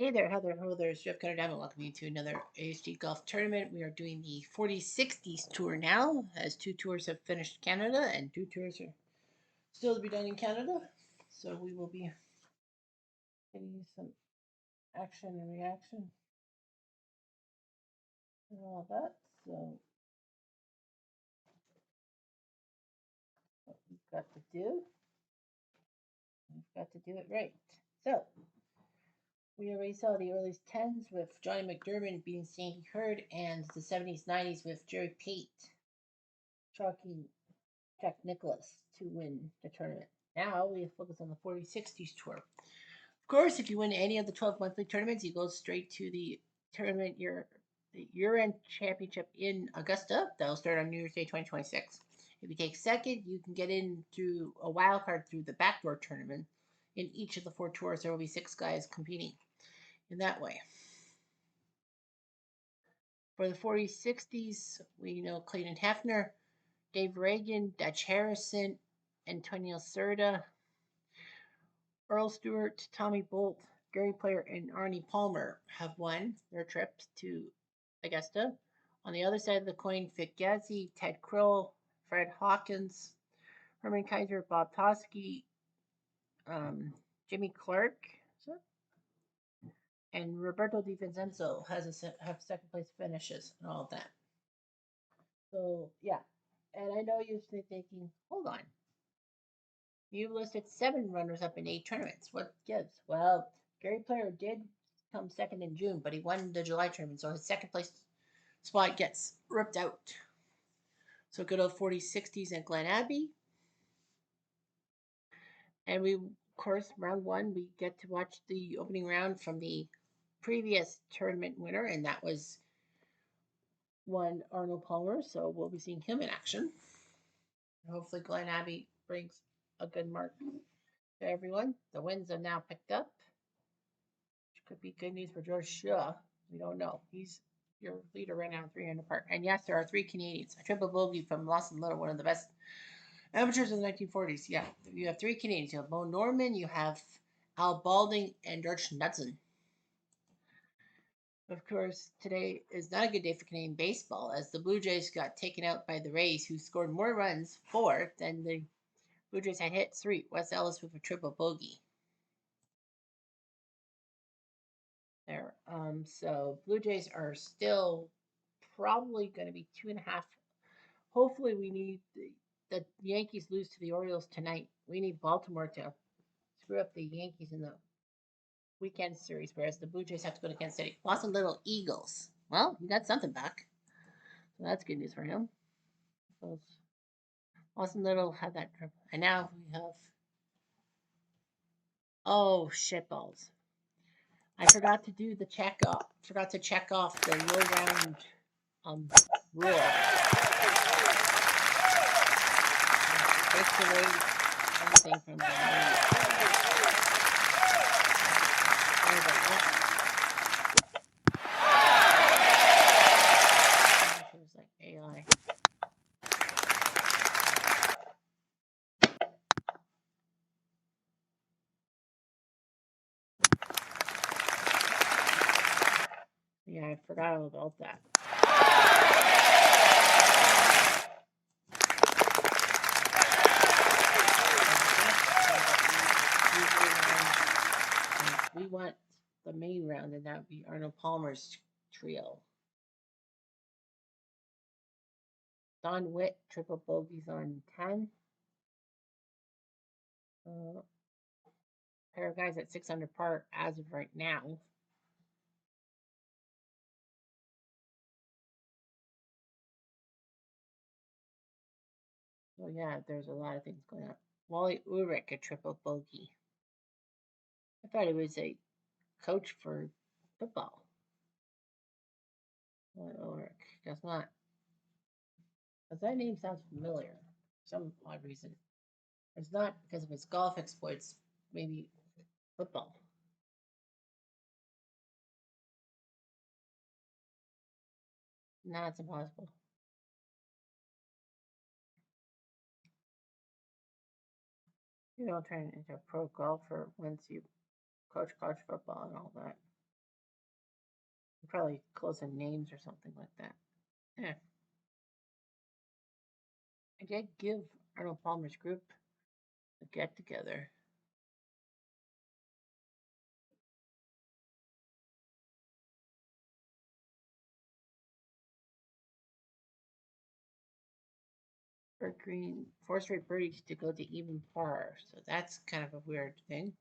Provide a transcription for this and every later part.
Hey there, Heather. Hello there. It's Jeff Cutter Diamond. Welcome you to another ASG golf tournament. We are doing the 4060s tour now, as 2 tours have finished Canada and 2 tours are still to be done in Canada. So we will be getting some action and reaction and all that. So what we've got to do, we've got to do it right. So we already saw the early 10s with Johnny McDermott beating Sandy Hurd, and the 70s, 90s with Jerry Pate chalking Jack Nicklaus to win the tournament. Now we focus on the 4060s tour. Of course, if you win any of the 12 monthly tournaments, you go straight to the the year-end championship in Augusta. That'll start on New Year's Day 2026. If you take second, you can get in through a wild card through the backdoor tournament. In each of the 4 tours, there will be 6 guys competing in that way. For the 4060s, we know Clayton Hefner, Dave Reagan, Dutch Harrison, Antonio Cerda, Earl Stewart, Tommy Bolt, Gary Player, and Arnie Palmer have won their trips to Augusta. On the other side of the coin, Vic Gazzi, Ted Krill, Fred Hawkins, Herman Kaiser, Bob Toski, Jimmy Clark, and Roberto Di Vincenzo have second place finishes and all of that. So yeah, and I know you're thinking, hold on, you listed 7 runners up in 8 tournaments. What gives? Well, Gary Player did come second in June, but he won the July tournament, so his second place spot gets ripped out. So good old 4060s and Glen Abbey. And we, of course, round 1, we get to watch the opening round from the previous tournament winner, and that was one Arnold Palmer. So we'll be seeing him in action. Hopefully, Glen Abbey brings a good mark to everyone. The winds have now picked up, which could be good news for George Shaw. We don't know. He's your leader right now, 300 apart. And yes, there are 3 Canadians. A triple bogey from Lawson Little, one of the best amateurs of the 1940s. Yeah, you have 3 Canadians. You have Mo Norman, you have Al Balding, and George Knudsen. Of course, today is not a good day for Canadian baseball, as the Blue Jays got taken out by the Rays, who scored more runs, 4, than the Blue Jays had hit 3. Wes Ellis with a triple bogey. There. So Blue Jays are still probably going to be 2.5. Hopefully, we need the Yankees lose to the Orioles tonight. We need Baltimore to screw up the Yankees in the weekend series, whereas the Blue Jays have to go to Kansas City. Boston Little Eagles. Well, he got something back, so that's good news for him. So Boston Little had that trip, and now we have shitballs. I forgot to do the check off. Forgot to check off the low round rule. Takes away anything from the like AI. Yeah, I forgot all about that. We want the main round, and that would be Arnold Palmer's trio. Don Witt, triple bogeys on 10. Pair of guys at 6 under par as of right now. So yeah, there's a lot of things going on. Wally Ulrich, a triple bogey. I thought he was a coach for football. Wally Ulrich, guess not. But that name sounds familiar for some odd reason. It's not because of his golf exploits, maybe football. No, it's impossible. You don't turn into a pro golfer once you coach college football and all that. Probably close in names or something like that. Yeah. I did give Arnold Palmer's group a get together. For green, 4 straight birdies to go to even par. So that's kind of a weird thing.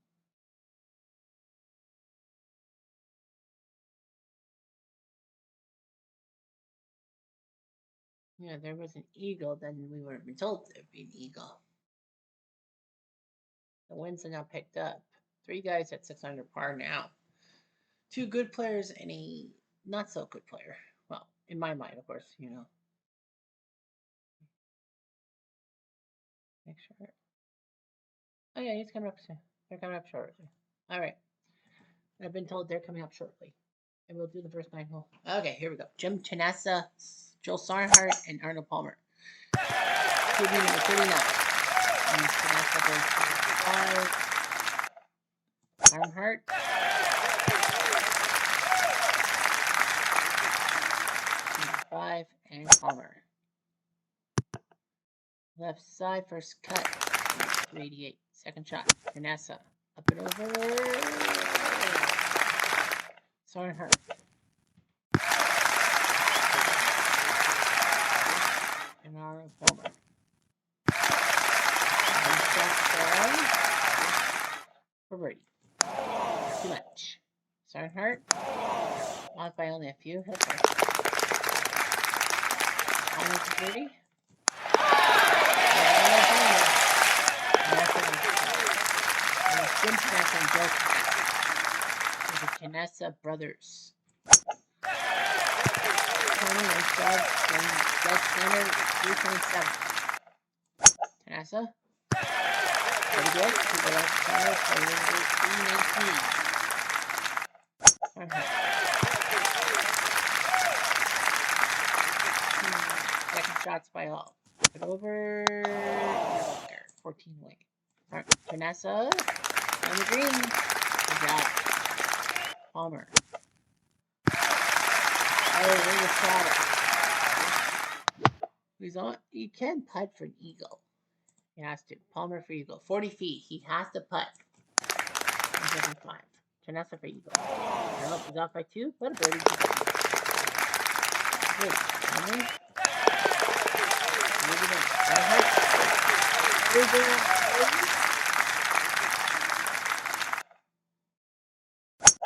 Yeah, there was an eagle, then we would have been told there'd be an eagle. The wins are now picked up. 3 guys at 6 under par now. 2 good players and a not so good player. Well, in my mind, of course, you know. Make sure. Oh yeah, he's coming up soon. They're coming up shortly. All right. I've been told they're coming up shortly. And we'll do the first 9 hole. Okay, here we go. Jim Chanessa, Joe Sarnhart, and Arnold Palmer. QB number 39. And Chanessa goes to 5. Sarnhart. 5. And Palmer. Left side, first cut. 388. Second shot. Chanessa. Up and over. Sarnhart. And Arnold Palmer. For birdie. Too much. Sarnhart. Off by only a few. Hit there. Palmer for birdie. Jim Chanessa and Joe Chanessa. The Chanessa brothers. Tony, nice job. Dead center, 327. Chanessa. Pretty good. To the left center for 319. Second shots by all. Flip it over. 14 away. Chanessa. On the green. Good job. Palmer. Oh, look at the shot. He's on. He can putt for an eagle. He has to. Palmer for eagle. 40 feet. He has to putt. He's getting 5. Chanessa for eagle. Nope, he's off by 2. What a birdie. Good. Palmer.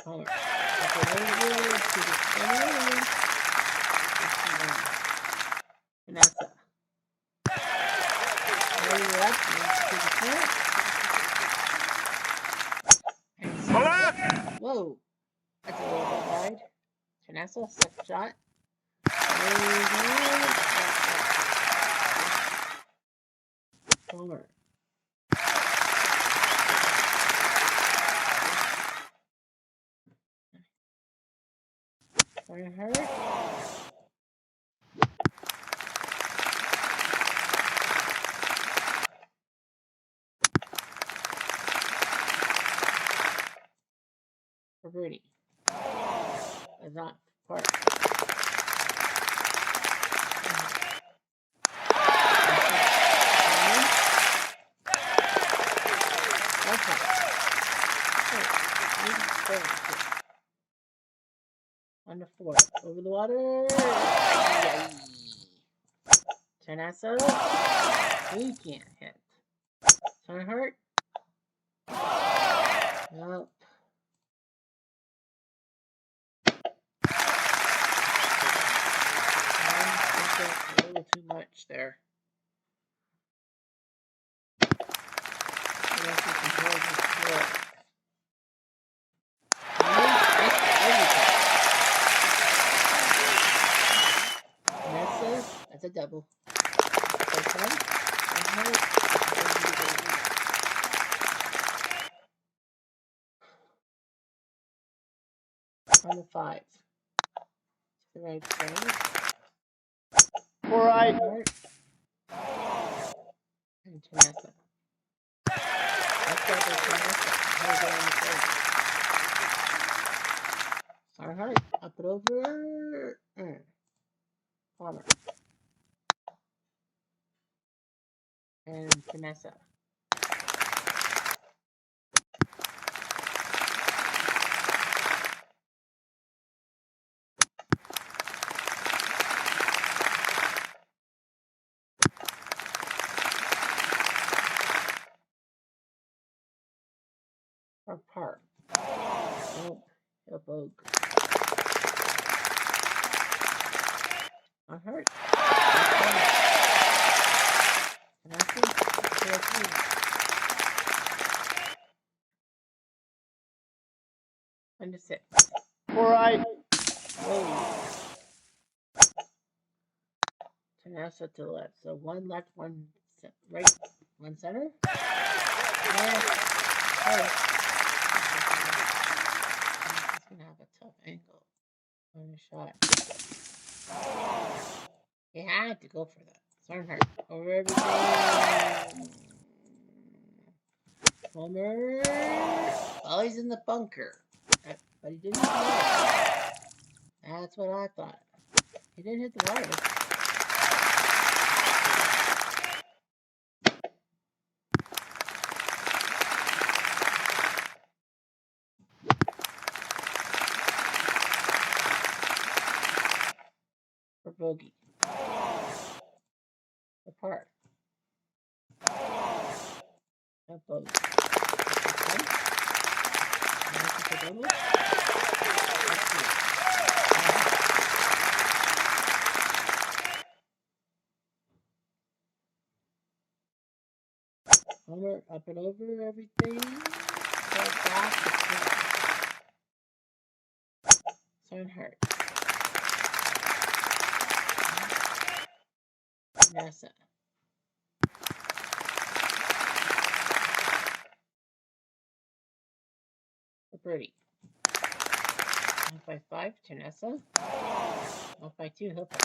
Palmer. Up and over to the center. Chanessa. Right left to the center. Whoa. That's a little bit wide. Chanessa, second shot. Palmer. Sarnhart. For birdie. Is not part. On the 4. Over the water. Chanessa. He can't hit. Sarnhart. Nope. A little too much there. That's a double. On the 5. To the right side. All right. And Chanessa. Let's go for Chanessa. He'll go on the 3rd. Alright, up and over. Palmer. And Vanessa. Or Park. Nope. Hilbog. Alright. Under 6. All right. Whoa. Tanasa to the left. So 1 left, 1 right, 1 center. Yeah. Oh. He's gonna have a tough angle on a shot. He had to go for that. Sarnhart over everything. Homer. Well, he's in the bunker, but he didn't hit the water. That's what I thought. He didn't hit the water. For bogey. For par. A bogey. Homer up and over everything. Back to Sarnhart. NASA. For birdie. Off by 5, Tanessa. Off by 2, Hooper.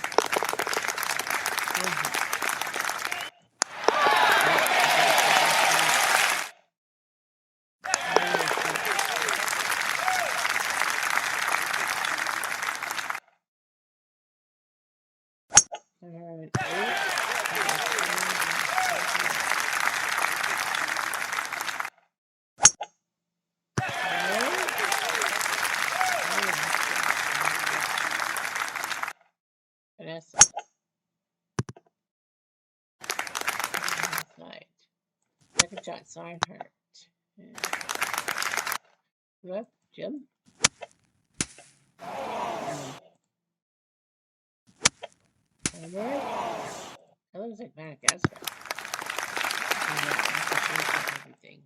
Alright, 8. Vanessa. Side. Second shot, Sarnhart. Left, Jim. Homer. That looks like Madagascar. Everything.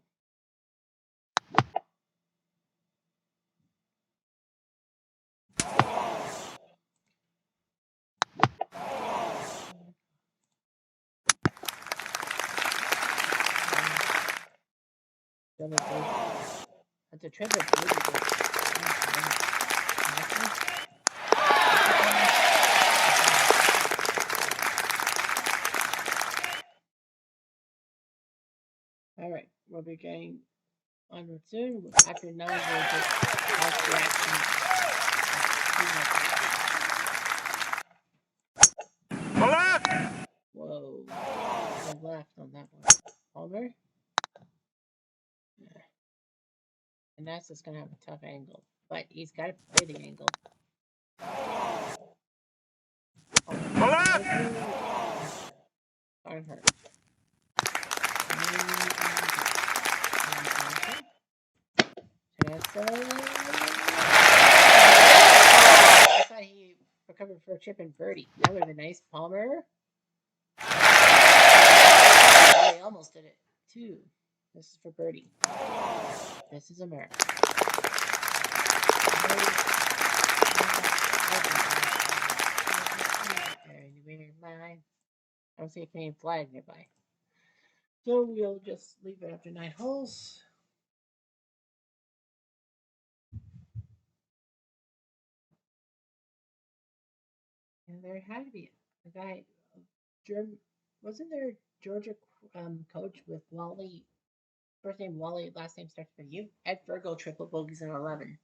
Double bogey. That's a triple bogey. Alright, we'll be getting onward soon. After 9, we'll just watch the action. Left. Whoa. I left on that one. Homer. Yeah. And that's just going to have a tough angle. But he's got to play the angle. Left. Sarnhart. Tanessa. I thought he recovered for a chip and birdie. That would have been nice. Palmer. Oh, he almost did it, too. This is for birdie. This is America. I don't see a Canadian flag nearby. So we'll just leave it after 9 holes. And there had to be a guy, wasn't there a Georgia coach with Wally, first name Wally, last name starts with U? Ed Virgo, triple bogeys in 11.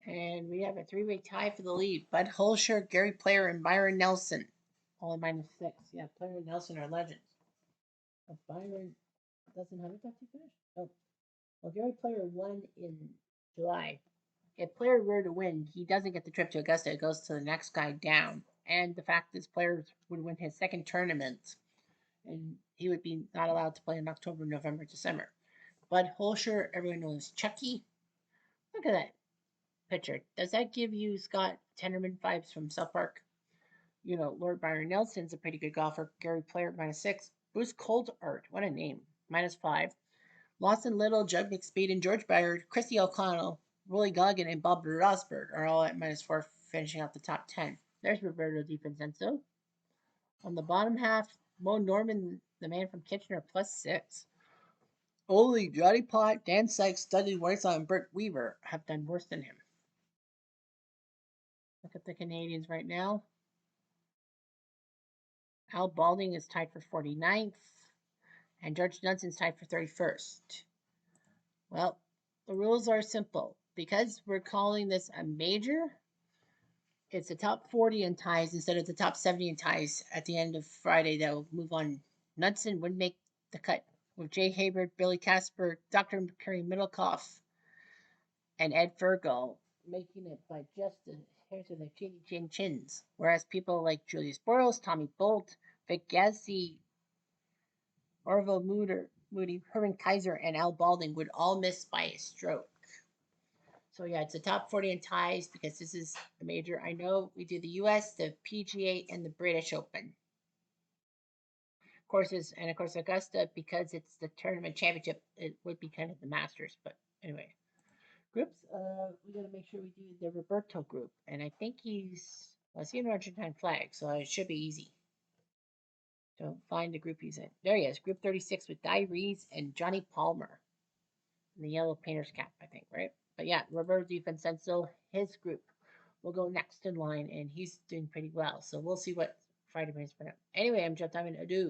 And we have a three-way tie for the lead. Bud Holscher, Gary Player, and Byron Nelson. All in -6. Yeah, Player and Nelson are legends. But Byron doesn't have a top two finish. Oh. Well, Gary Player won in July. If Player were to win, he doesn't get the trip to Augusta. It goes to the next guy down. And the fact is, Player would win his second tournament, and he would be not allowed to play in October, November, December. Bud Holscher, everyone knows Chucky. Look at that picture. Does that give you Scott Tenorman vibes from South Park? You know, Lord Byron Nelson's a pretty good golfer. Gary Player -6. Bruce Coulthard, what a name, -5. Lawson Little, Jug McSpeed, and George Byard, Christy O'Connell, Willie Goggin, and Bob Rosberg are all at -4, finishing out the top 10. There's Roberto Di Vincenzo. On the bottom half, Mo Norman, the man from Kitchener, +6. Only Johnny Pott, Dan Sykes, Dudley Warsaw, and Bert Weaver have done worse than him. Look at the Canadians right now. Al Balding is tied for 49th, and George Johnson's tied for 31st. Well, the rules are simple. Because we're calling this a major, it's the top 40 in ties instead of the top 70 in ties at the end of Friday that will move on. Knudsen would make the cut with Jay Hayward, Billy Casper, Dr. Kerry Middlecoff, and Ed Fergal making it by just the hairs of their chins. Whereas people like Julius Boros, Tommy Bolt, Vic Gassi, Orville Moody, Herman Kaiser, and Al Balding would all miss by a stroke. So yeah, it's the top 40 in ties because this is a major. I know we do the U.S., the PGA, and the British Open courses, and of course Augusta, because it's the tournament championship, it would be kind of the Masters. But anyway, groups. We got to make sure we do the Roberto group, and I think I see an Argentine flag, so it should be easy. Don't find the group he's in. There he is, Group 36 with Di Reese and Johnny Palmer. In the yellow painter's cap, I think, right? But yeah, Roberto Di Vincenzo, his group will go next in line, and he's doing pretty well. So we'll see what Friday brings for him. Anyway, I'm Jeff Diamond. Adieu.